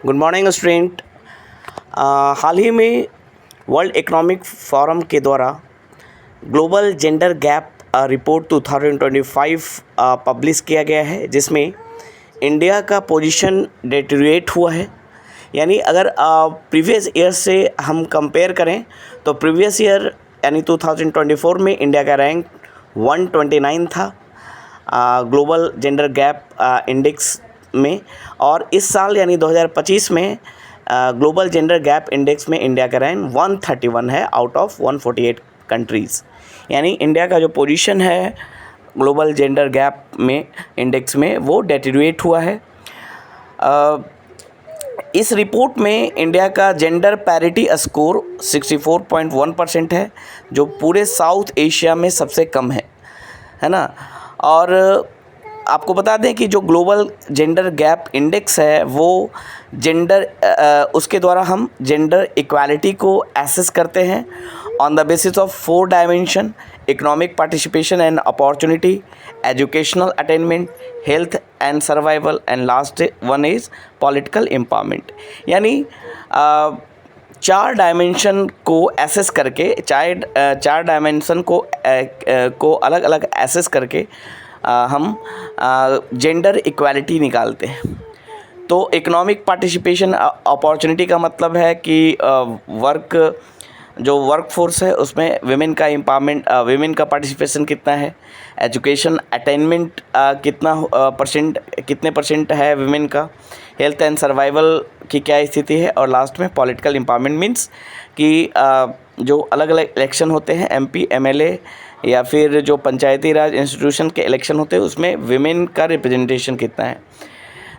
Good morning student. हाल ही में वर्ल्ड इकोनॉमिक फोरम के द्वारा global gender gap report 2025 publish किया गया है, जिसमें इंडिया का पोजीशन डेटेरिएट हुआ है। यानी अगर प्रीवियस ईयर से हम कंपेयर करें तो प्रीवियस ईयर यानी 2024 में इंडिया का रैंक 129 था ग्लोबल जेंडर गैप इंडेक्स में, और इस साल यानी 2025 में ग्लोबल जेंडर गैप इंडेक्स में इंडिया का रैंक 131 है आउट ऑफ 148 कंट्रीज़। यानी इंडिया का जो पोजीशन है ग्लोबल जेंडर गैप में इंडेक्स में वो डेटेरिएट हुआ है। इस रिपोर्ट में इंडिया का जेंडर पैरिटी स्कोर 64.1% है, जो पूरे साउथ एशिया में सबसे कम है ना। और आपको बता दें कि जो ग्लोबल जेंडर गैप इंडेक्स है वो जेंडर उसके द्वारा हम जेंडर इक्वालिटी को एसेस करते हैं on the basis of 4 dimension: economic participation and opportunity, educational attainment, health and survival, and last one is political empowerment. यानी 4 डायमेंशन को एसेस करके चार डायमेंशन को अलग अलग एसेस करके हम जेंडर इक्वालिटी निकालते हैं। तो इकोनॉमिक पार्टिसिपेशन अपॉर्चुनिटी का मतलब है कि वर्क फोर्स है उसमें विमेन का एम्पावरमेंट, विमेन का पार्टिसिपेशन कितना है। एजुकेशन अटेनमेंट कितने परसेंट है विमेन का। हेल्थ एंड सर्वाइवल की क्या स्थिति है। और लास्ट में पॉलिटिकल एम्पावरमेंट मीन्स कि जो अलग अलग इलेक्शन होते हैं MP MLA या फिर जो पंचायती राज इंस्टीट्यूशन के इलेक्शन होते हैं उसमें विमेन का रिप्रेजेंटेशन कितना है।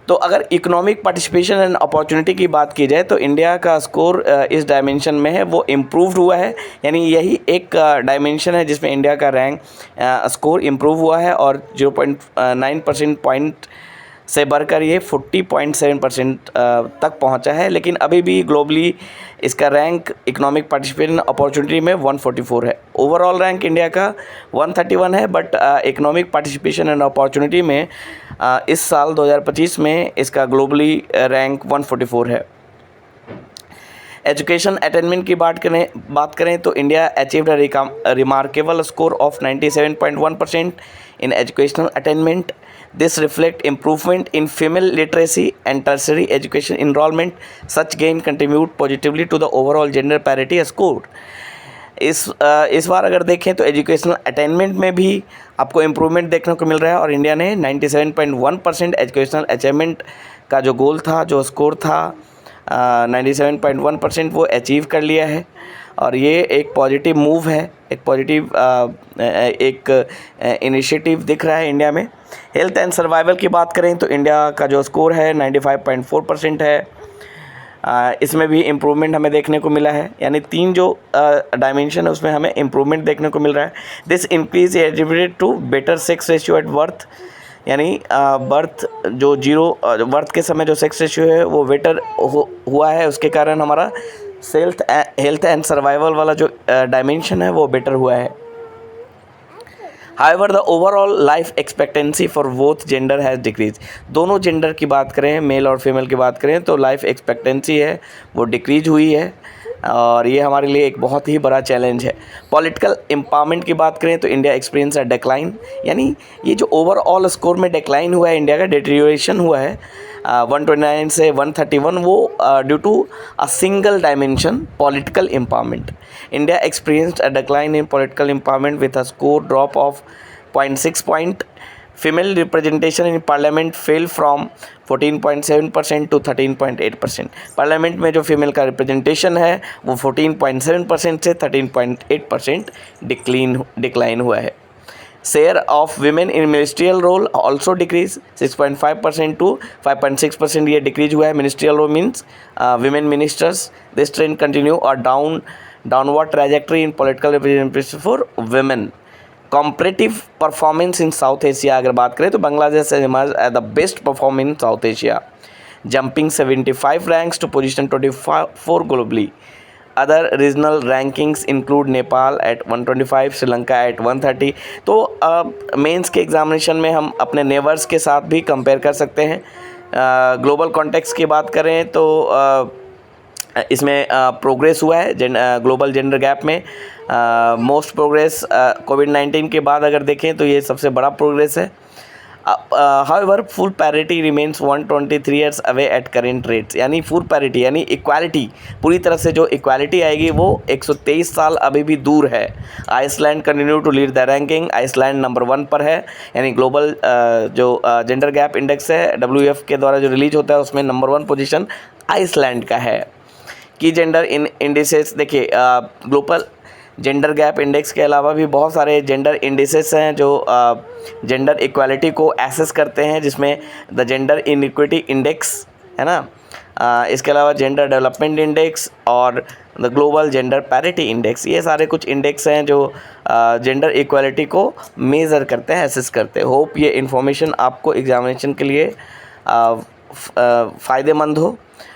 तो अगर इकोनॉमिक पार्टिसिपेशन एंड अपॉर्चुनिटी की बात की जाए तो इंडिया का स्कोर इस डायमेंशन में है वो इम्प्रूव्ड हुआ है। यानी यही एक डायमेंशन है जिसमें इंडिया का रैंक स्कोर इम्प्रूव हुआ है और 0.9% पॉइंट से बढ़कर ये 40.7% तक पहुंचा है। लेकिन अभी भी ग्लोबली इसका रैंक इकोनॉमिक पार्टिसिपेशन अपॉर्चुनिटी में 144 है। ओवरऑल रैंक इंडिया का 131 है, but economic participation and opportunity में इस साल 2025 में इसका ग्लोबली रैंक 144 है। एजुकेशन अटेनमेंट की बात करें तो India achieved a remarkable score of 97.1% in educational attainment. This reflect improvement in female literacy and tertiary education enrollment. Such gain contribute positively to the overall gender parity score. इस बार अगर देखें तो educational attainment में भी आपको improvement देखने को मिल रहा है और इंडिया ने 97.1% एजुकेशनल अचीवमेंट का जो गोल था, जो स्कोर था 97.1% वो अचीव कर लिया है। और ये एक पॉजिटिव मूव है, एक पॉजिटिव इनिशिएटिव दिख रहा है इंडिया में। हेल्थ एंड सर्वाइवल की बात करें तो इंडिया का जो स्कोर है 95.4% है। इसमें भी इम्प्रूवमेंट हमें देखने को मिला है। यानी 3 जो डायमेंशन है उसमें हमें इम्प्रूवमेंट देखने को मिल रहा है। This increase attributed to better sex ratio at birth. यानी बर्थ के समय जो सेक्स रेशियो है वो बेटर हुआ है, उसके कारण हमारा हेल्थ एंड सर्वाइवल वाला जो डायमेंशन है वो बेटर हुआ है। However, the overall life expectancy for both gender has decreased. दोनों जेंडर की बात करें, मेल और फीमेल की बात करें तो लाइफ एक्सपेक्टेंसी है वो डिक्रीज हुई है और ये हमारे लिए एक बहुत ही बड़ा चैलेंज है। पॉलिटिकल एम्पावरमेंट की बात करें तो इंडिया एक्सपीरियंस अ डिक्लाइन। यानी ये जो ओवरऑल स्कोर में डिक्लाइन हुआ है, इंडिया का डिटेरियोरेशन हुआ है 129 से 131, वो due to a single dimension political empowerment. India experienced a decline in political empowerment with a score drop of 0.6 point. Female representation in parliament fell from 14.7% to 13.8%। Parliament में जो female का representation है वो 14.7% से 13.8% डिक्लाइन हुआ है। Share of women in ministerial role also decrease 6.5% to 5.6%। ये decrease हुआ है। Ministerial role means women ministers. This trend continue और downward trajectory in political representation for women. Comparative performance in South Asia अगर बात करें तो Bangladesh as the best perform in South Asia, jumping 75 ranks to position 24 globally. Other regional rankings include Nepal at 125, Sri Lanka at 130। तो mains के examination में हम अपने neighbours के साथ भी कंपेयर कर सकते हैं ग्लोबल कॉन्टेक्स्ट की बात करें तो इसमें प्रोग्रेस हुआ है ग्लोबल जेंडर गैप में। मोस्ट प्रोग्रेस कोविड-19 के बाद अगर देखें तो ये सबसे बड़ा प्रोग्रेस है। However full parity remains 123 years away at current rates, यानी फुल पैरिटी यानी इक्वालिटी, पूरी तरह से जो इक्वालिटी आएगी वो 123 साल अभी भी दूर है। Iceland continue to lead the ranking, Iceland number 1 पर है, यानी ग्लोबल जो जेंडर गैप इंडेक्स है WEF के द्वारा जो रिलीज होता है उसमें नंबर 1 पोजीशन आइसलैंड का है। की जेंडर इन इंडिसेस देखिए, ग्लोबल जेंडर गैप इंडेक्स के अलावा भी बहुत सारे जेंडर इंडिसेस हैं जो जेंडर इक्वालिटी को एसेस करते हैं, जिसमें द जेंडर इनइक्विटी इंडेक्स है ना, इसके अलावा जेंडर डेवलपमेंट इंडेक्स और the global gender parity index, ये सारे कुछ इंडेक्स हैं जो जेंडर इक्वालिटी को मेज़र करते हैं, एसेस करते हैं। होप ये इन्फॉर्मेशन आपको एग्जामिनेशन के लिए फ़ायदेमंद हो।